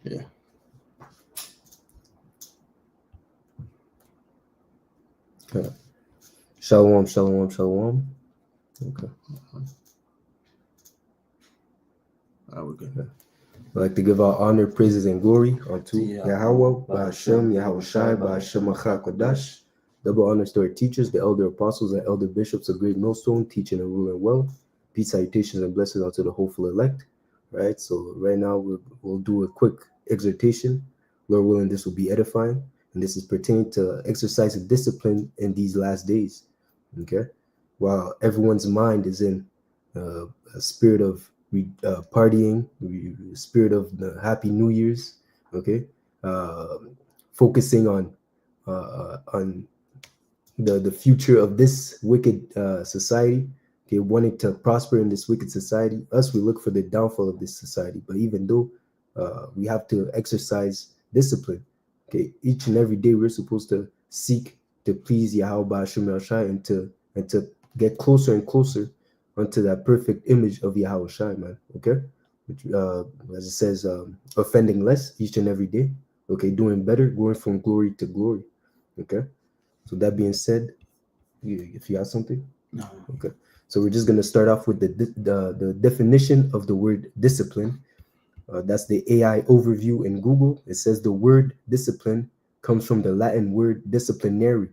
Yeah. Shalom, shalom, shalom. Okay. We're good. I'd like to give our honor, praises, and glory unto Yahweh, Ba'ashem, Yahweh Shai, Ba'ashem Kodash. Double honors to our teachers, the elder apostles and elder bishops of Great Millstone, teaching and ruling well. Peace, salutations, and blessings unto the hopeful elect. Right. So right now we'll do a quick exhortation. Lord willing, this will be edifying, and this is pertaining to exercise of discipline in these last days. Okay. While everyone's mind is in a spirit of partying, spirit of the Happy New Year's, okay, focusing on the future of this wicked society, okay, wanting to prosper in this wicked society. Us, we look for the downfall of this society. But even though we have to exercise discipline, okay, each and every day we're supposed to seek to please Yahweh Ba'ashem Shai and to get closer and closer unto that perfect image of Yahweh Shai, man. Okay, which as it says, offending less each and every day. Okay, doing better, going from glory to glory. Okay. So that being said, if you have something, No. Okay. So we're just gonna start off with the definition of the word discipline. That's the AI overview in Google. It says the word discipline comes from the Latin word disciplinary,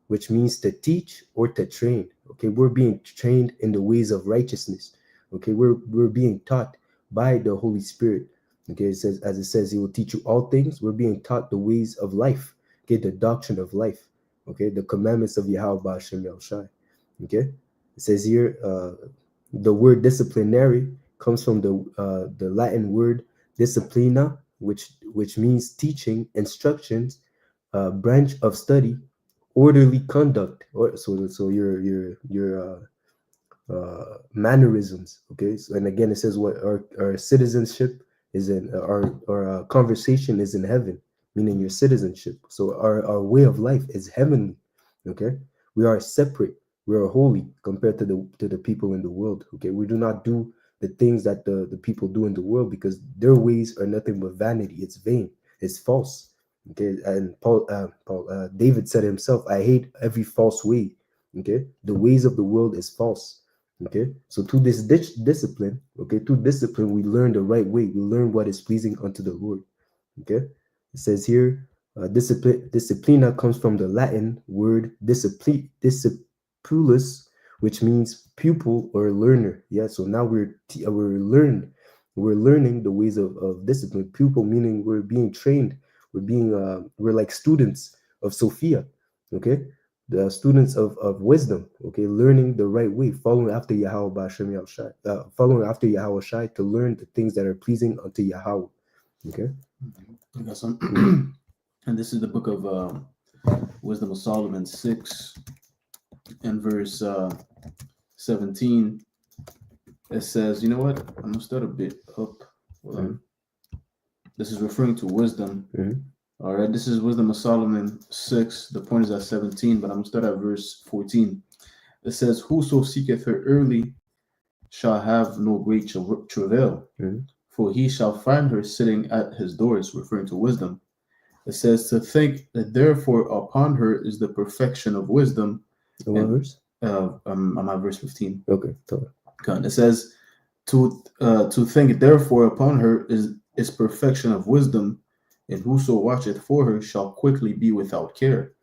which means to teach or to train. Okay, we're being trained in the ways of righteousness. Okay, we're being taught by the Holy Spirit. Okay, it says, as it says, He will teach you all things. We're being taught the ways of life. Okay, the doctrine of life. Okay, the commandments of Yahweh Ba'ashem Yahushai. Okay, it says here, the word disciplinary comes from the Latin word disciplina, which means teaching, instructions, branch of study, orderly conduct, or so your mannerisms. Okay, so, and again, it says what our citizenship is in, our conversation is in heaven, meaning your citizenship. So our way of life is heavenly. Okay, we are separate, we are holy compared to the people in the world. Okay, we do not do the things that the people do in the world, because their ways are nothing but vanity. It's vain, it's false. Okay, and David said himself, I hate every false way. Okay, the ways of the world is false. Okay, so through this discipline, okay, through discipline, we learn the right way. We learn what is pleasing unto the Lord. Okay, it says here, disciplina comes from the Latin word discipulus, which means pupil or learner. Yeah, so now we're learning the ways of discipline. Pupil meaning we're being trained. We're like students of Sophia. Okay, the students of wisdom, okay, learning the right way, following after Yahweh Ba'ashem Yahushai, following after Yahweh Shai to learn the things that are pleasing unto Yahweh. Okay. I got some. And this is the book of Wisdom of Solomon 6 and verse 17. It says, you know what? I'm going to start a bit up. This is referring to wisdom. All right, this is Wisdom of Solomon 6. The point is at 17, but I'm going to start at verse 14. It says, whoso seeketh her early shall have no great travail, for he shall find her sitting at his doors, referring to wisdom. It says, to think that therefore upon her is the perfection of wisdom. What verse? I'm at verse 15. Okay. It says, to think therefore upon her is perfection of wisdom, and whoso watcheth for her shall quickly be without care.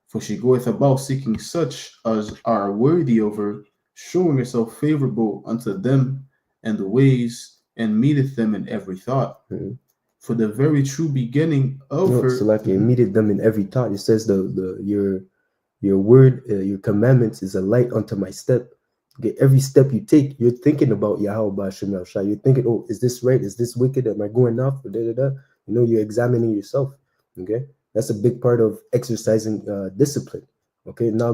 For she goeth about seeking such as are worthy of her, showing herself favorable unto them and the ways, and meeteth them in every thought. For the very true beginning of her. So like you meted them in every thought. It says your word, your commandments is a light unto my step. Okay, every step you take, you're thinking about Yahweh Ba'ashem Yahushai. You're thinking, oh, is this right? Is this wicked? Am I going off? You know, you're examining yourself. Okay, that's a big part of exercising discipline. Okay, now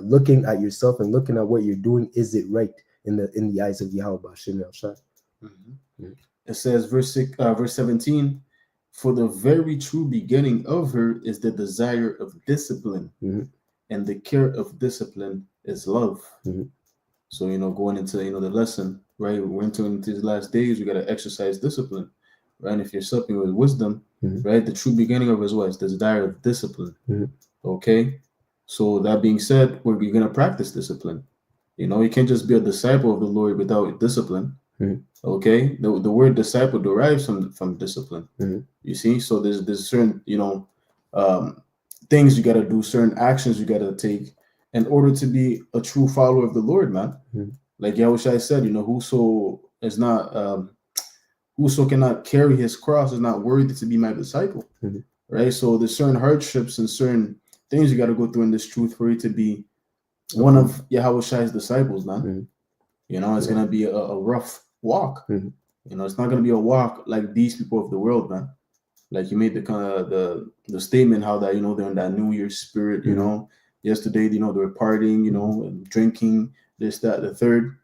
looking at yourself and looking at what you're doing, is it right in the eyes of Yahweh Ba'ashem Yahushai? It says, verse 17, for the very true beginning of her is the desire of discipline, and the care of discipline is love. So, going into, the lesson, right? We're entering into these last days, we got to exercise discipline. right? And if you're supping with wisdom, Mhm. right, the true beginning of his what is the desire of discipline. Mhm. Okay. So that being said, you're gonna practice discipline. You can't just be a disciple of the Lord without discipline. Mhm. Okay. The word disciple derives from discipline. Mhm. You see, so there's certain um, things you got to do, certain actions you got to take in order to be a true follower of the Lord, man. Mhm. Like Yahushua said, whoso cannot carry his cross is not worthy to be my disciple, Mhm. right? So there's certain hardships and certain things you got to go through in this truth for you to be one Approved. of Yahushua's disciples, man. Mhm. It's Yeah. gonna be a rough walk. Mhm. It's not gonna be a walk like these people of the world, man. Like you made the kind of the statement how that they're in that New Year's spirit. Mhm. Yesterday they were partying, Mhm. and drinking this, that, the third.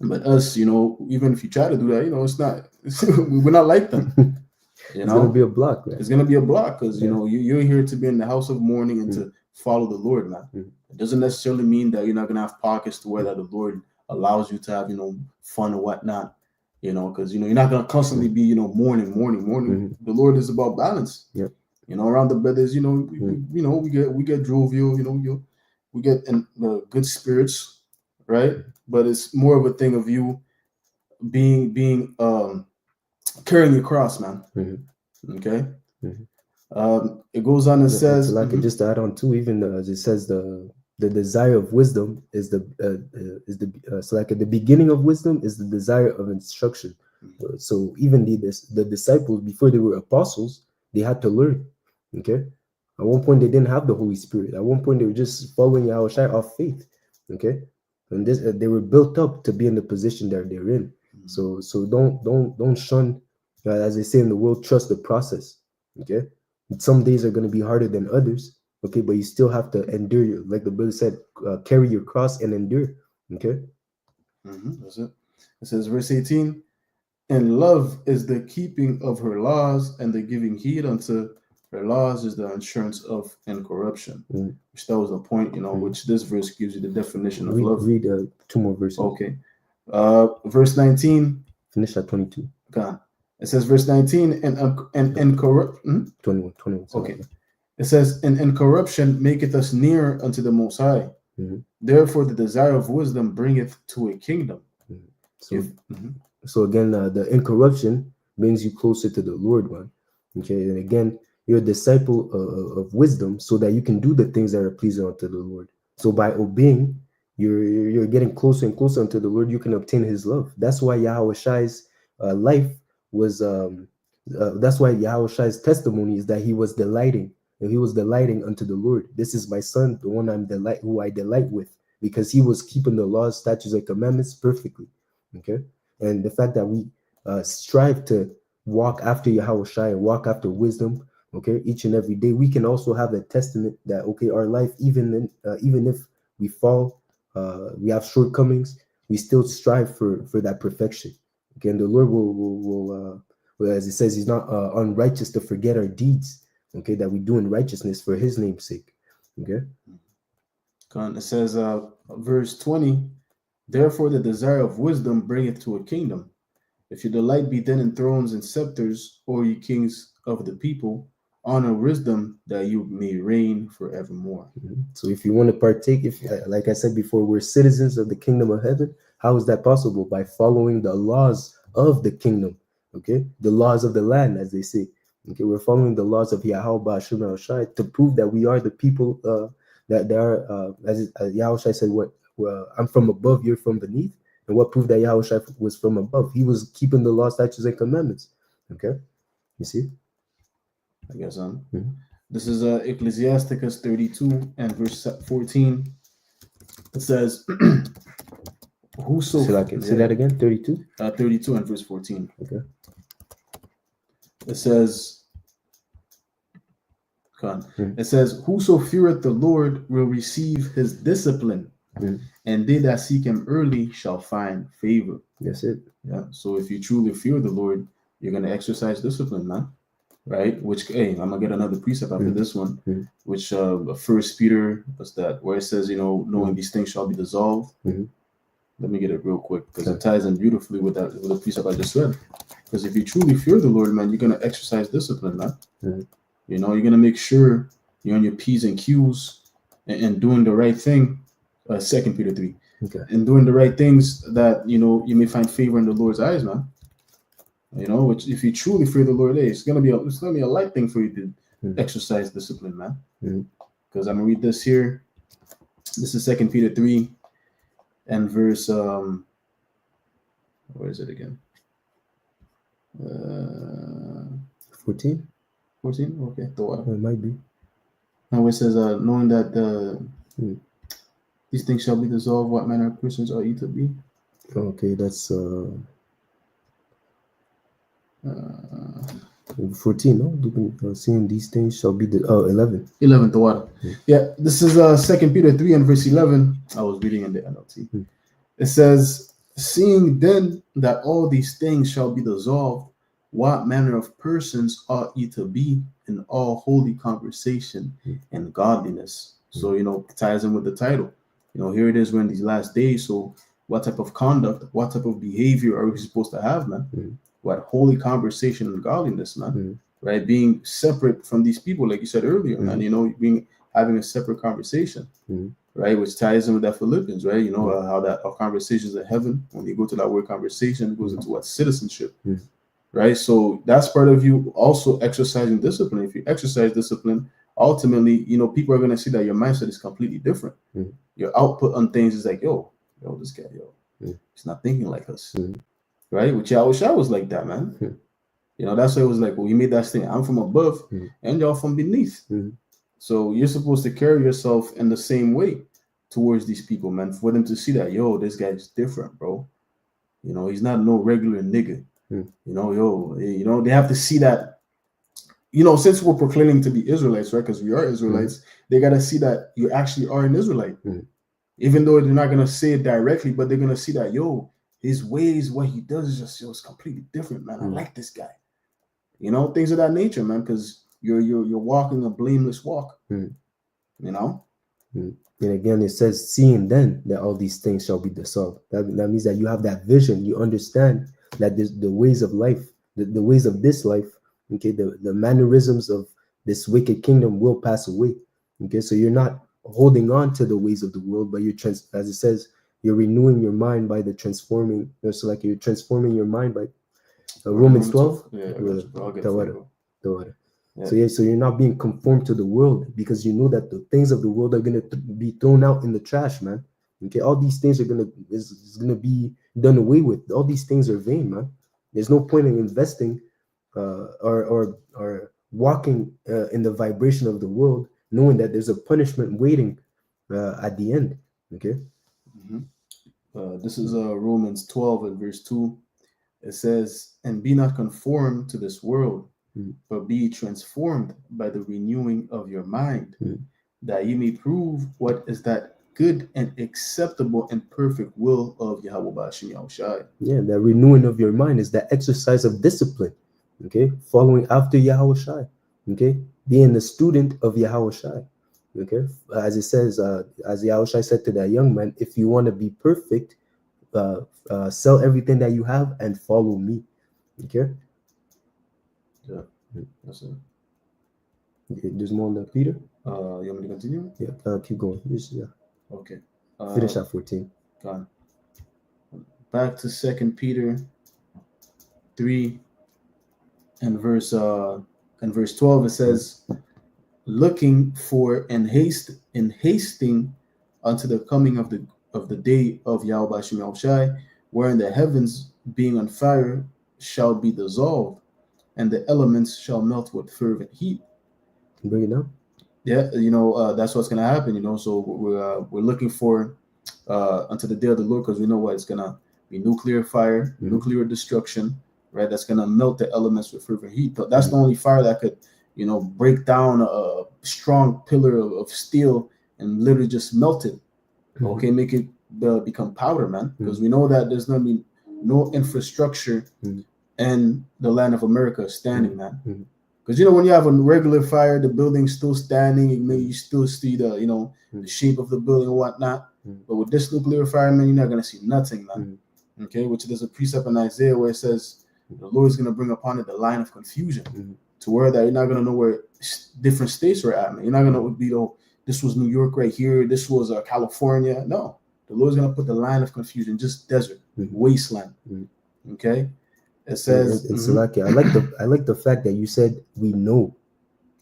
But us, even if you try to do that, it's not. We're not like them. You It's gonna know, be a block, right? it's gonna be a block because Yeah. you're here to be in the house of mourning and Mhm. to follow the Lord, man. Mhm. It doesn't necessarily mean that you're not gonna have pockets to where that the Lord allows you to have fun and whatnot. Because you're not gonna constantly be mourning. Mhm. The Lord is about balance. Yep. Around the brothers, Mhm. we get jovial. We get in good spirits, right? But it's more of a thing of you being carrying your cross, man. Mhm. Okay. Mhm. It goes on and It's says, like it just to add on too, even as it says the desire of wisdom is like at the beginning of wisdom is the desire of instruction. So even the disciples before they were apostles, they had to learn. Okay, at one point they didn't have the Holy Spirit. At one point they were just following Yahushua off faith. Okay, and this they were built up to be in the position that they're in. So don't shun, as they say in the world, trust the process. Okay, some days are going to be harder than others. Okay, but you still have to endure your, like the brother said, carry your cross and endure. Okay. that's it. It says, verse 18, and love is the keeping of her laws, and the giving heed unto her laws is the assurance of incorruption. Mm. Which that was the point, Mm. which this verse gives you the definition of Read love. read two more verses. Okay. Verse 19. Finish at 22. God. It says, verse 19, and incorrupt. 21. Okay. It says, and corruption maketh us near unto the Most High. Mm-hmm. Therefore, the desire of wisdom bringeth to a kingdom. Mm-hmm. So again, the incorruption brings you closer to the Lord, man. Okay, and again, you're a disciple of wisdom, so that you can do the things that are pleasing unto the Lord. So by obeying, you're getting closer and closer unto the Lord. You can obtain His love. That's why Yahweh Shai's life was. That's why Yahweh Shai's testimony is that he was delighting, and he was delighting unto the Lord. This is my son, the one who I delight with, because he was keeping the laws, statutes, and commandments perfectly. Okay, and the fact that we strive to walk after Yahweh Shai and walk after wisdom, okay, each and every day, we can also have a testament that okay, our life, even if we fall, we have shortcomings, we still strive for that perfection. Okay, and the Lord will as it says, He's not unrighteous to forget our deeds. Okay, that we do in righteousness for His name's sake. Okay. It says, verse 20, therefore the desire of wisdom bringeth to a kingdom. If your delight be then in thrones and scepters, or ye kings of the people, honor wisdom that you may reign forevermore. Mm-hmm. So if you want to partake, if like I said before, we're citizens of the kingdom of heaven, how is that possible? By following the laws of the kingdom, okay? The laws of the land, as they say. Okay, we're following the laws of Yahweh Ba'ashim al-Shai to prove that we are the people that there are, as Yahweh Shai said, I'm from above, you're from beneath. And what proved that Yahweh Shai was from above? He was keeping the law, statutes, and commandments. Okay, you see? I guess Mm-hmm. This is Ecclesiasticus 32 and verse 14. It says, whoso Say that again, 32? 32 and verse 14. Okay. It says, it says, whoso feareth the Lord will receive his discipline, and they that seek him early shall find favor. That's it. Yeah. So if you truly fear the Lord, you're going to exercise discipline, man. Right? Which, hey, I'm gonna get another precept after this one, which First Peter was that where it says, knowing these things shall be dissolved. Let me get it real quick because Okay. it ties in beautifully with that with the precept I just read. Because if you truly fear the Lord, man, you're gonna exercise discipline, man. Mhm. You know, you're gonna make sure you're on your P's and Q's and doing the right thing. Second Peter 3, Okay. and doing the right things that you may find favor in the Lord's eyes, man. You know, which if you truly fear the Lord, hey, it's gonna be a light thing for you to Mhm. exercise discipline, man. Mhm. Because I'm gonna read this here. This is Second Peter 3 and verse where is it again? 14. 14. Okay, the water. It might be. Now it says, knowing that Mhm. these things shall be dissolved, what manner of persons are ye to be? Okay, that's Uh, 14. No, seeing these things shall be the 11. 11, the water. Mhm. Yeah, this is Second Peter 3 and verse 11. I was reading in the NLT. Mhm. It says, seeing then that all these things shall be dissolved, what manner of persons ought ye to be in all holy conversation Mhm. and godliness? So, it ties in with the title. Here it is, we're in these last days. So, what type of conduct, what type of behavior are we supposed to have, man? Mhm. What holy conversation and godliness, man? Mhm. Right? Being separate from these people, like you said earlier, man. Mhm. Having a separate conversation, Mhm. right? Which ties in with that Philippians, right? Mhm. How that our conversations in heaven, when you go to that word conversation, it goes Mhm. into what citizenship, Mhm. right? So that's part of you also exercising discipline. If you exercise discipline, ultimately, people are going to see that your mindset is completely different. Mhm. Your output on things is like, this guy, Mhm. he's not thinking like us, Mhm. right? Which I wish I was like that, man. Mhm. That's why it was like, well, you made that thing. I'm from above, Mhm. and y'all from beneath. Mhm. So you're supposed to carry yourself in the same way towards these people, man, for them to see that, this guy's different, bro. He's not no regular nigga. Mhm. They have to see that, since we're proclaiming to be Israelites, right? Because we are Israelites, they got to see that you actually are an Israelite. Mhm. Even though they're not going to say it directly, but they're going to see that, his ways, what he does is just, it's completely different, man. I like this guy. Things of that nature, man, because you're walking a blameless walk, Mhm. you know? Mhm. And again, it says, seeing then that all these things shall be dissolved. That means that you have that vision. You understand that the ways of life, the ways of this life, okay, the mannerisms of this wicked kingdom will pass away. Okay, so you're not holding on to the ways of the world, but as it says, you're renewing your mind by the transforming. So like you're transforming your mind by Romans 12. Yeah, I got you, bro. I'll get it for you, bro. So yeah, so you're not being conformed to the world because you know that the things of the world are gonna be thrown out in the trash, man. Okay, all these things are is gonna be done away with. All these things are vain, man. There's no point in investing or walking in the vibration of the world, knowing that there's a punishment waiting at the end. Okay. Mm-hmm. This is Romans 12 and verse 2. It says, and be not conformed to this world, Mm. but be transformed by the renewing of your mind, Mm. that you may prove what is that good and acceptable and perfect will of Yahweh Bashim Yahushai. Yeah, the renewing of your mind is the exercise of discipline. Okay, following after Yahweh Shai. Okay, being the student of Yahweh Shai. Okay, as it says, as Yahweh Shai said to that young man, if you want to be perfect, sell everything that you have and follow me. Okay. Yeah, that's it. There's more on that, Peter. You want me to continue? Yeah, keep going. Yeah. Okay. Finish at 14. Gone. Back to Second Peter 3 and verse 12. It says, looking for and hasting unto the coming of the day of Yahweh Shem Yahushai, wherein the heavens being on fire shall be dissolved, and the elements shall melt with fervent heat. Bring it down. Yeah, that's what's gonna happen. So we're looking for unto the day of the Lord, because we know what it's gonna be: nuclear fire, nuclear destruction, right? That's gonna melt the elements with fervent heat. But that's the only fire that could, break down a strong pillar of steel and literally just melt it. Okay, make it become powder, man. Because we know that there's gonna be no infrastructure in the land of America standing, man. Because when you have a regular fire, the building's still standing. You still see the the shape of the building and whatnot. But with this nuclear fire, man, you're not gonna see nothing, man. Okay, which there's a precept in Isaiah where it says the Lord is gonna bring upon it the line of confusion, to where that you're not gonna know where different states are at, man. You're not gonna be, oh, this was New York right here, this was California. No, the Lord's gonna put the line of confusion, just desert, wasteland. Okay, it says, and Salaki, I like the fact that you said we know.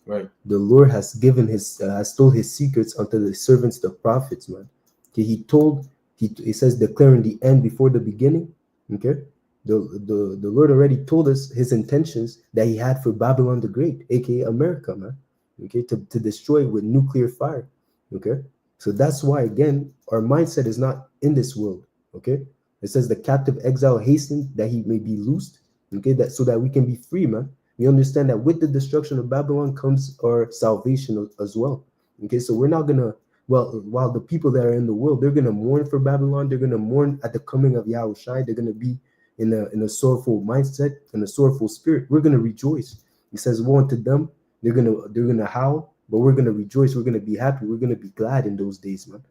Right. The Lord has given has told his secrets unto the servants, the prophets, man. Okay, he says declaring the end before the beginning. Okay, the Lord already told us his intentions that he had for Babylon the Great, aka America, man. Okay, to destroy with nuclear fire. Okay, so that's why again our mindset is not in this world. Okay, it says the captive exile hastened that he may be loosed. Okay, that so that we can be free, man. We understand that with the destruction of Babylon comes our salvation as well. Okay, so we're not gonna, well, while the people that are in the world, they're gonna mourn for Babylon, they're gonna mourn at the coming of Yahushai, they're gonna be in a sorrowful mindset and a sorrowful spirit. We're gonna rejoice. He says, woe unto them, they're gonna howl, but we're gonna rejoice, we're gonna be happy, we're gonna be glad in those days, man.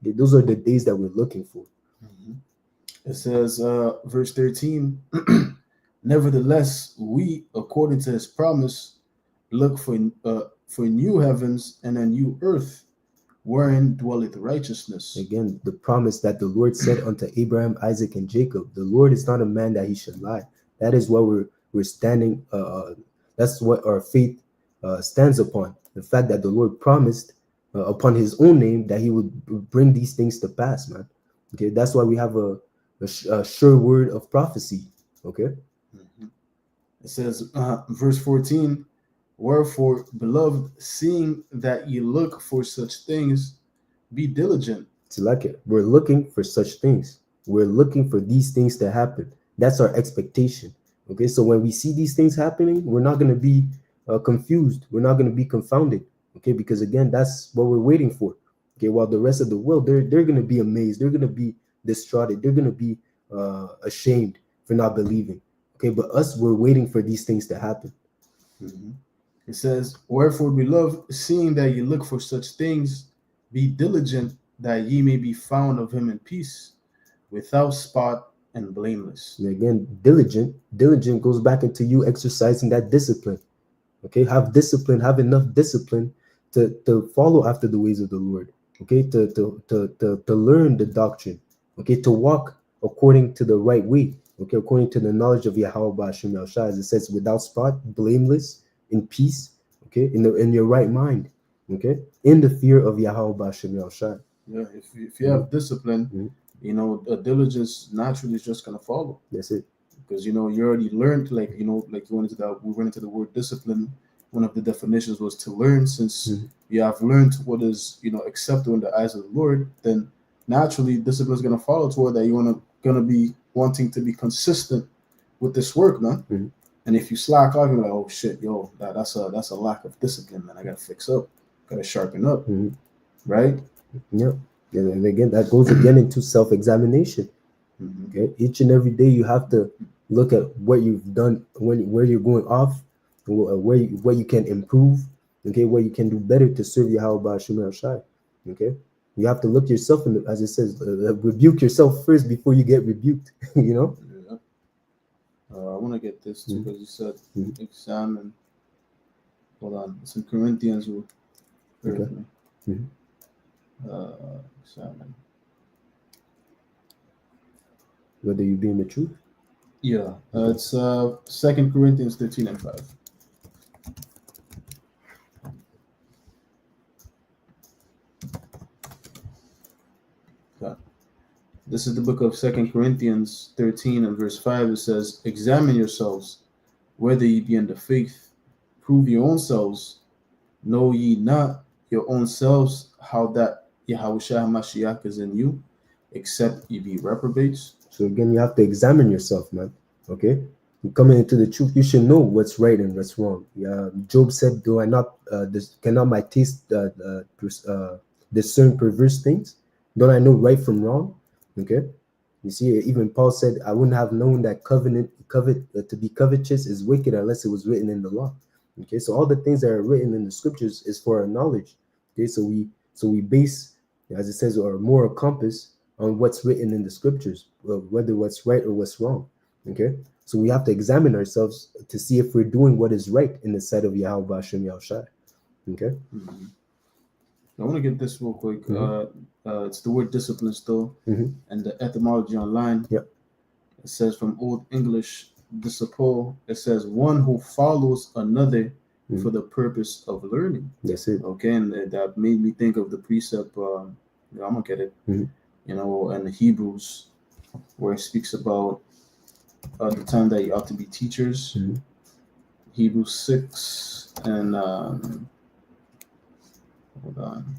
Okay, those are the days that we're looking for. It says, verse 13. Nevertheless, we, according to his promise, look for new heavens and a new earth, wherein dwelleth righteousness. Again, the promise that the Lord said unto Abraham, Isaac, and Jacob. The Lord is not a man that he should lie. That is what we're standing. That's what our faith stands upon. The fact that the Lord promised upon his own name that he would bring these things to pass, man. Okay, that's why we have a sure word of prophecy. Okay. It says, verse 14, wherefore, beloved, seeing that ye look for such things, be diligent. It's like it. We're looking for such things. We're looking for these things to happen. That's our expectation. Okay, so when we see these things happening, we're not going to be confused. We're not going to be confounded. Okay, because again, that's what we're waiting for. Okay, while the rest of the world, they're going to be amazed. They're going to be distraught. They're going to be ashamed for not believing. Okay, but us, we're waiting for these things to happen. It says, wherefore, beloved, seeing that ye look for such things, be diligent that ye may be found of him in peace, without spot and blameless. And again, diligent goes back into you exercising that discipline. Okay, have discipline, have enough discipline to follow after the ways of the Lord. Okay, to learn the doctrine. Okay, to walk according to the right way. Okay, according to the knowledge of Yahweh Ba'ashim Yahushua, as it says, without spot, blameless, in peace. Okay, in your right mind. Okay, in the fear of Yahweh Ba'ashim Yahushua. Yeah, if you have discipline, you know, a diligence naturally is just gonna follow. That's it. Because you know you already learned, like you went into that. We went into the word discipline. One of the definitions was to learn. Since you have learned what is acceptable in the eyes of the Lord, then naturally discipline is gonna follow toward that. You're gonna be wanting to be consistent with this work, man. And if you slack off, you're like, oh shit, yo, that's a lack of discipline, man. I gotta fix up, gotta sharpen up, right? Yeah. And again, that goes again into self-examination. Okay, each and every day you have to look at what you've done, where you're going off, what you can improve. Okay, what you can do better to serve Yahweh Ba'ashim Yahushua. Okay, you have to look yourself in as it says, rebuke yourself first before you get rebuked. You know. Yeah. I want to get this too because you said examine. Hold on, it's in Corinthians. Okay. Examine. Whether you be in the truth. Yeah, it's 2 Corinthians 13:5. Okay. This is the book of 2 Corinthians 13 and verse 5. It says, examine yourselves, whether ye be in the faith. Prove your own selves. Know ye not your own selves how that Yahushua HaMashiach is in you, except ye be reprobates? So again, you have to examine yourself, man. Okay, you're coming into the truth. You should know what's right and what's wrong. Yeah, Job said, "Do I not? Cannot my taste discern perverse things? Don't I know right from wrong?" Okay, you see, even Paul said, "I wouldn't have known that to be covetous is wicked unless it was written in the law." Okay, so all the things that are written in the scriptures is for our knowledge. Okay, so we base as it says, or a moral compass on what's written in the scriptures, whether what's right or what's wrong. Okay, so we have to examine ourselves to see if we're doing what is right in the sight of Yahweh Hashem Yahushai. Okay. Mm-hmm. I want to get this real quick. It's the word discipline still, Mm-hmm. and the etymology online. Yep. It says from Old English, disciple. It says one who follows another for the purpose of learning. That's it. Okay, and that made me think of the precept. I'm gonna get it. Mm-hmm. You know, in Hebrews, where it speaks about the time that you ought to be teachers. Mm-hmm. Hebrews 6 and hold on,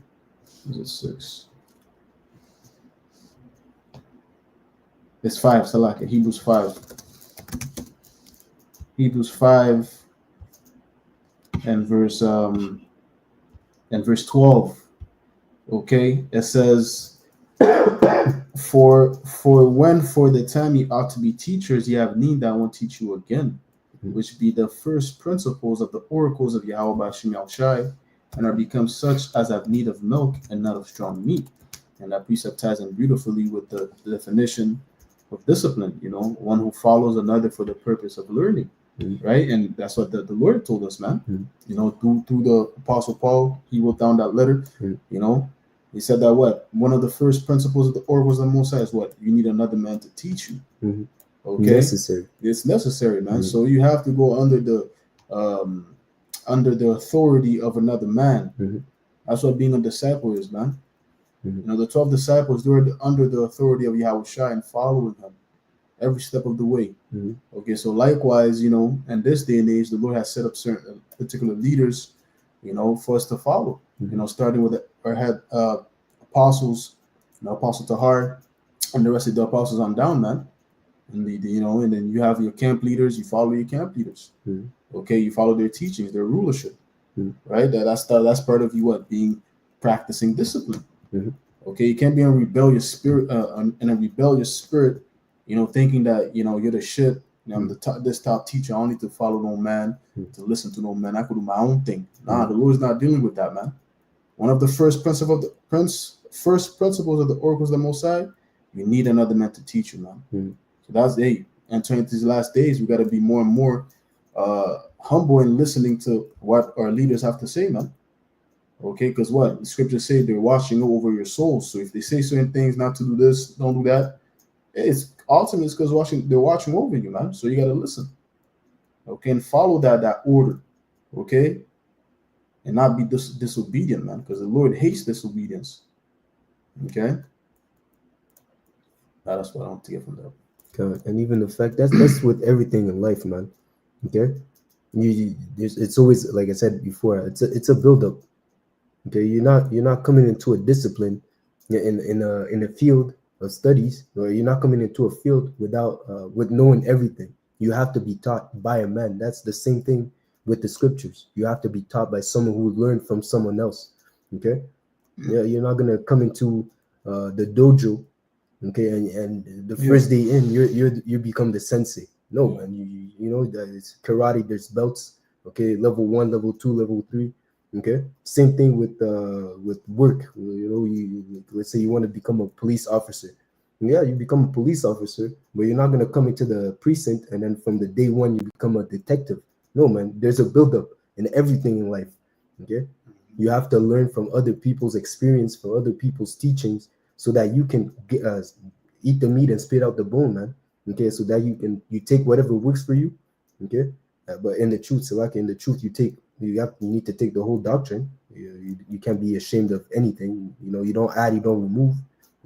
is it 6? It's 5. Salaka. Hebrews 5. Hebrews 5 and verse 12. Okay, it says, for when for the time ye ought to be teachers, ye have need that I won't teach you again, which be the first principles of the oracles of Yahweh Hashem Yahushai, and are become such as have need of milk and not of strong meat. And that precept ties in beautifully with the definition of discipline, you know, one who follows another for the purpose of learning. Right, and that's what the Lord told us, man. You know, through the Apostle Paul, he wrote down that letter. You know, he said that what one of the first principles of the oracles of the Most High is what you need another man to teach you. Okay, necessary. It's necessary, man. So you have to go under the authority of another man. That's what being a disciple is, man. You know, the 12 disciples, they were under the authority of Yahweh Shai and following him every step of the way. Okay, so likewise, you know, in this day and age, the Lord has set up certain particular leaders, you know, for us to follow. You know, starting with our head apostles, you know, Apostle Tahar, and the rest of the apostles on down, man. And you know, and then you have your camp leaders. You follow your camp leaders. Okay, you follow their teachings, their rulership. Right. That's part of you being practicing discipline. Okay, you can't be in a rebellious spirit, you know, thinking that, you know, you're the shit. You know, I'm this top teacher. I don't need to follow no man, to listen to no man. I could do my own thing. Nah, the Lord's not dealing with that, man. One of the first principles of the oracles of the Most High, you need another man to teach you, man. So that's entering into these last days, we got to be more and more humble in listening to what our leaders have to say, man. Okay, because what the scriptures say, they're watching over your souls. So if they say certain things, not to do this, don't do that, it's ultimately because they're watching over you, man. So you got to listen, okay, and follow that order, okay, and not be disobedient, man, because the Lord hates disobedience. Okay, that's what I want to get from that. Okay. And even the fact that's with everything in life, man. Okay, it's always, like I said before, it's a build up. Okay, you're not coming into a discipline in a field of studies, or you're not coming into a field with knowing everything. You have to be taught by a man. That's the same thing with the scriptures. You have to be taught by someone who learned from someone else. Okay, yeah, you're not gonna come into the dojo, okay, and the first day in, you become the sensei. No, man, you know that it's karate. There's belts. Okay, level 1, level 2, level 3. Okay, same thing with work. You know, let's say you want to become a police officer. Yeah, you become a police officer, but you're not gonna come into the precinct and then from the day one you become a detective. No, man. There's a buildup in everything in life. Okay, you have to learn from other people's experience, from other people's teachings, so that you can eat the meat and spit out the bone, man. Okay, so that you take whatever works for you. Okay, but in the truth, Salaki, in the truth, you need to take the whole doctrine. You can't be ashamed of anything. You know, you don't add, you don't remove.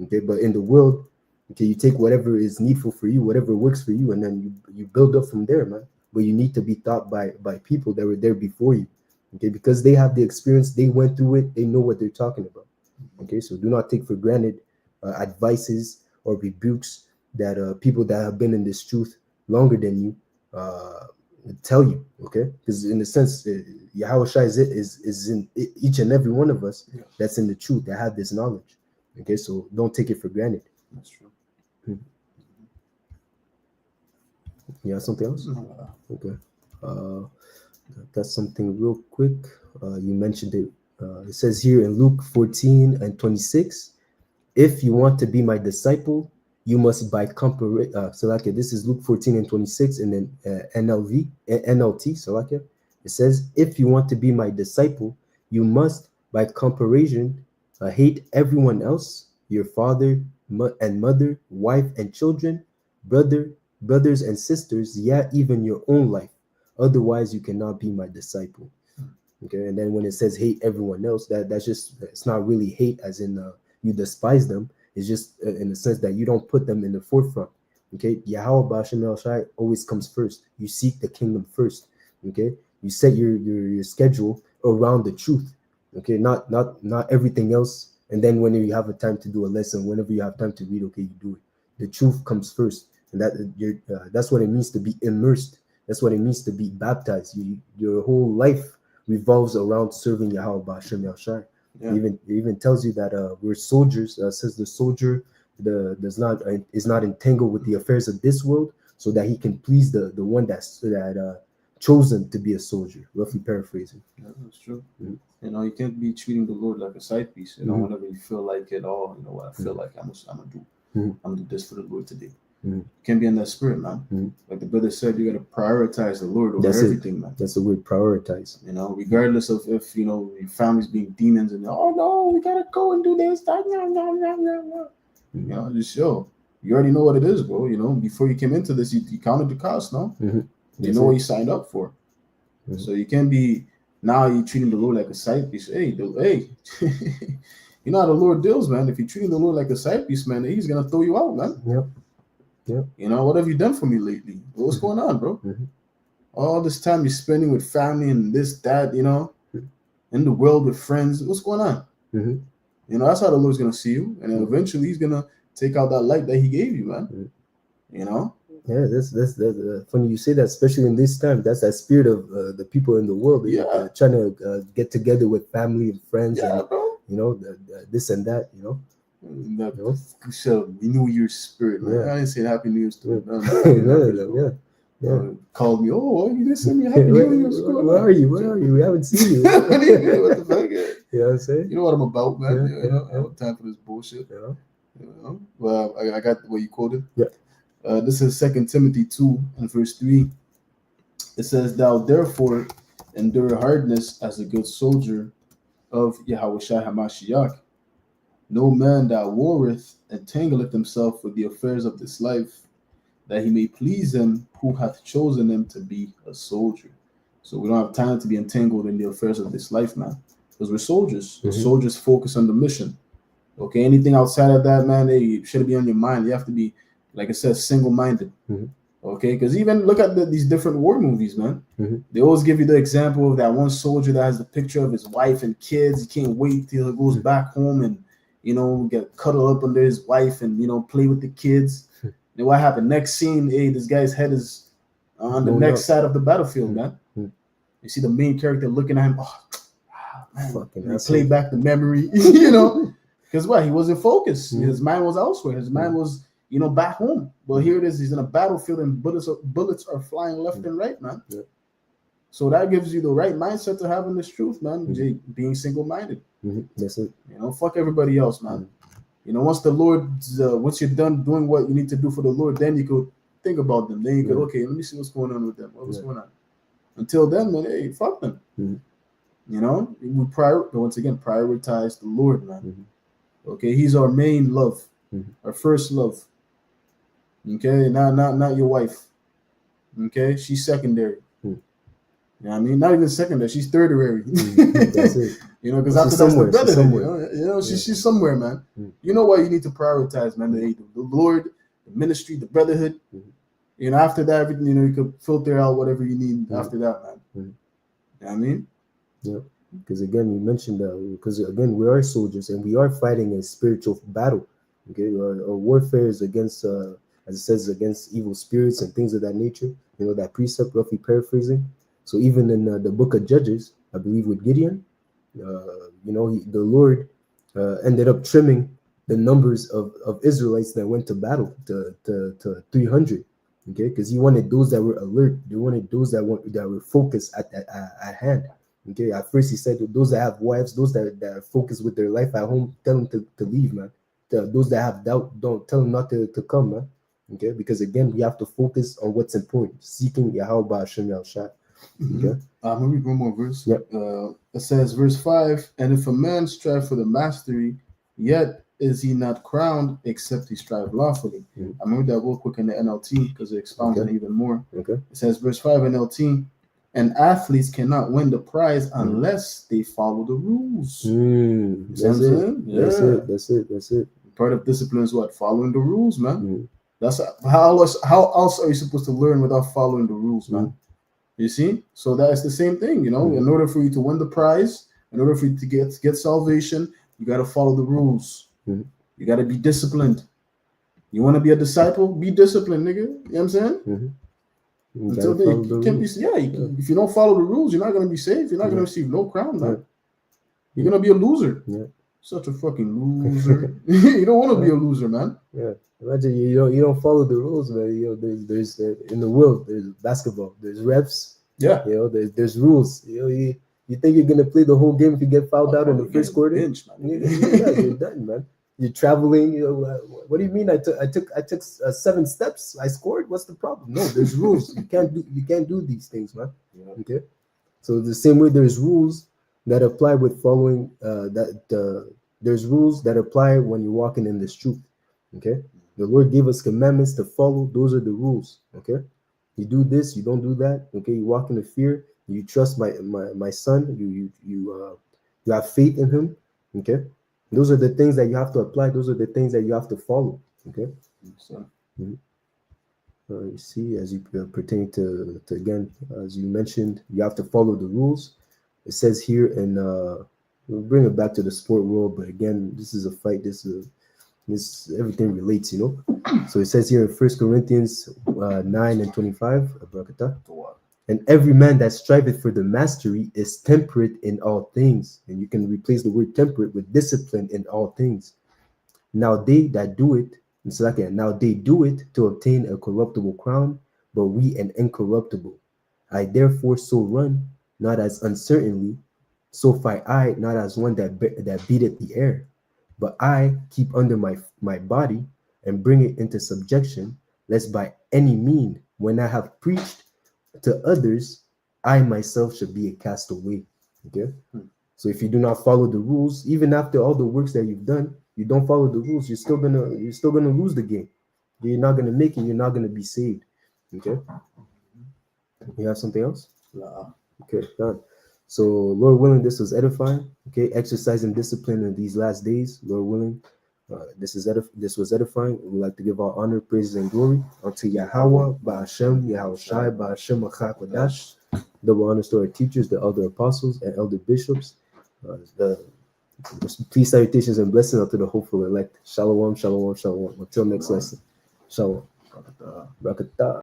Okay, but in the world, okay, you take whatever is needful for you, whatever works for you, and then you build up from there, man. But you need to be taught by people that were there before you. Okay, because they have the experience, they went through it, they know what they're talking about. Okay, so do not take for granted advices or rebukes that people that have been in this truth longer than you tell you. Okay, because in a sense, Yahweh Shai is in each and every one of us that's in the truth, that have this knowledge. Okay, so don't take it for granted. That's true. Yeah, something else? Okay. That's something real quick. You mentioned it. It says here in Luke 14 and 26, If you want to be my disciple, you must by comparison. Salakia, this is Luke 14:26, and then NLT. Salakia, it says, if you want to be my disciple, you must by comparison hate everyone else, your father and mother, wife and children, brothers and sisters, yeah, even your own life. Otherwise, you cannot be my disciple. Okay, and then when it says hate everyone else, that's just, it's not really hate as in you despise them. It's just in the sense that you don't put them in the forefront. Okay, Yahweh Bashem El Shai always comes first. You seek the kingdom first. Okay, you set your schedule around the truth. Okay, not everything else. And then whenever you have a time to do a lesson, whenever you have time to read, okay, you do it. The truth comes first, and that's what it means to be immersed. That's what it means to be baptized. Your whole life revolves around serving Yahweh Ba'ashem Yahshai. Yeah. It even tells you that we're soldiers. Says the soldier is not entangled with the affairs of this world, so that he can please the one that chosen to be a soldier. Roughly paraphrasing. Yeah, that's true. Mm-hmm. You know, you can't be treating the Lord like a side piece. You know, Mm-hmm. whenever you feel like it, all, you know what, I feel like I'm gonna do. Mm-hmm. I'm gonna do this for the Lord today. Mm-hmm. You can't be in that spirit, man. Mm-hmm. Like the brother said, you gotta prioritize the Lord over That's everything, it. man. That's the word, prioritize. You know, regardless of if you know your family's being demons and oh no, we gotta go and do this. No. You know, just yo, you already know what it is, bro. You know, before you came into this, you counted the cost, no? Mm-hmm. You know what you signed up for. Mm-hmm. So you can't be now you're treating the Lord like a side piece. Hey, you know how the Lord deals, man. If you're treating the Lord like a side piece, man, he's gonna throw you out, man. Yep. Yep. You know, what have you done for me lately? What's going on, bro? Mm-hmm. All this time you're spending with family and this, that, you know, in the world with friends. What's going on? Mm-hmm. You know, that's how the Lord's gonna see you, and then eventually he's gonna take out that light that he gave you, man. Mm-hmm. You know. Yeah, that's funny you say that, especially in this time. That's that spirit of the people in the world. Trying to get together with family and friends, and bro. You know, this and that. You know. So New Year's spirit, man. Yeah. I didn't say Happy New Year's to me. Yeah. Called me. Oh, you didn't send me Happy New Year's. Where are you? We haven't seen you. What the fuck? You know what I'm saying? You know what I'm about, man. You know, I don't have time for this bullshit. Yeah. You know. Well, I got what you quoted. Yeah. This is 2 Timothy 2 and verse 3. It says, "Thou therefore endure hardness as a good soldier of Yahweh Shai HaMashiach. No man that warreth entangleth himself with the affairs of this life, that he may please him who hath chosen him to be a soldier." So we don't have time to be entangled in the affairs of this life, man, because we're soldiers. Mm-hmm. Soldiers focus on the mission. Okay, anything outside of that, man, it shouldn't be on your mind. You have to be, like I said, single-minded. Mm-hmm. Okay, because even look at these different war movies, man. Mm-hmm. They always give you the example of that one soldier that has the picture of his wife and kids. He can't wait till he goes back home and, you know, get cuddled up under his wife and, you know, play with the kids. Then what happened? Next scene, hey, this guy's head is on the next side of the battlefield, man. You see the main character looking at him. Oh, man. He played back the memory, you know, because what? He wasn't focused. His mind was elsewhere. His mind was, you know, back home. Well, here it is. He's in a battlefield and bullets are flying left and right, man. Yeah. So that gives you the right mindset to having this truth, man. Being single-minded. That's it. You know, fuck everybody else, man. You know, once the Lord, once you're done doing what you need to do for the Lord, then you could think about them. Then you could, okay, let me see what's going on with them. What's going on? Until then, man, hey, fuck them. You know, we once again prioritize the Lord, man. Okay, He's our main love, our first love. Okay, not your wife. Okay, she's secondary. You know what I mean? Not even secondary, she's tertiary. That's it. You know, because after that's the brotherhood. You know, she's somewhere, man. You know what you need to prioritize, man? The Lord, the ministry, the brotherhood. You know, after that, everything, you know, you could filter out whatever you need after that, man. You know what I mean? Yeah. Because again, you mentioned that because again, we are soldiers and we are fighting a spiritual battle. Okay, our warfare is against, as it says, against evil spirits and things of that nature. You know, that precept, roughly paraphrasing. So even in the book of Judges, I believe with Gideon, you know, the Lord ended up trimming the numbers of Israelites that went to battle to 300. Okay, because He wanted those that were alert. They wanted those that were focused at hand. Okay, at first He said those that have wives, those that are focused with their life at home, tell them to leave, man. those that have doubt, don't tell them not to come, man. Okay, because again, we have to focus on what's important, seeking Yahweh Hashem Yahushua. Okay. I'm gonna read one more verse. Yep. It says, verse 5, and if a man strive for the mastery, yet is he not crowned, except he strive lawfully. I'm gonna read that real quick in the NLT because it expounds on it even more. Okay. It says, verse 5 NLT, and athletes cannot win the prize unless they follow the rules. That's it. Yeah. That's it. Part of discipline is what? Following the rules, man. That's how else are you supposed to learn without following the rules, man? You see? So that's the same thing, you know. In order for you to win the prize, in order for you to get salvation, you got to follow the rules. You got to be disciplined. You want to be a disciple? Be disciplined, nigga. You know what I'm saying? Until then, you can't be. If you don't follow the rules, you're not gonna be saved. You're not gonna receive no crown, man. You're gonna be a loser. Such a fucking loser. You don't want to be a loser, man. Imagine you don't follow the rules, man. You know, there's in the world, there's basketball, there's refs. You know, there's rules. You know, you think you're gonna play the whole game if you get fouled out in the first quarter? You're done, man. You're traveling. You know, what do you mean? I took 7 steps. I scored. What's the problem? No, there's rules. You can't do these things, man. Okay. So the same way there's rules that apply with following. There's rules that apply when you're walking in this truth. Okay. The Lord gave us commandments to follow. Those are the rules. Okay. You do this. You don't do that. Okay. You walk in the fear. You trust my son. You have faith in him. Okay. Those are the things that you have to apply. Those are the things that you have to follow. Okay. You see, as you pertain to again, as you mentioned, you have to follow the rules. It says here, and we'll bring it back to the sport world, but again, this is a fight. This everything relates, you know. So it says here in 1 Corinthians 9:25, and every man that striveth for the mastery is temperate in all things. And you can replace the word temperate with discipline in all things. Now they that do it, now they do it to obtain a corruptible crown, but we an incorruptible. I therefore so run, not as uncertainly, so fight I, not as one that beateth the air, but I keep under my body and bring it into subjection, lest by any mean, when I have preached to others, I myself should be a castaway. Okay. So if you do not follow the rules, even after all the works that you've done, you don't follow the rules, you're still gonna lose the game. You're not gonna make it. You're not gonna be saved. Okay. You have something else? Okay, done. So Lord willing, this was edifying. Okay, exercising discipline in these last days. Lord willing, this was edifying. We'd like to give all honor, praises, and glory unto Yahweh, Ba'ashem, Yahushai, Ba'ashem, Achakodash. Double honors to our teachers, the elder apostles, and elder bishops. Please salutations and blessings unto the hopeful elect. Shalom, shalom, shalom. Until next lesson. Shalom. Rakatah.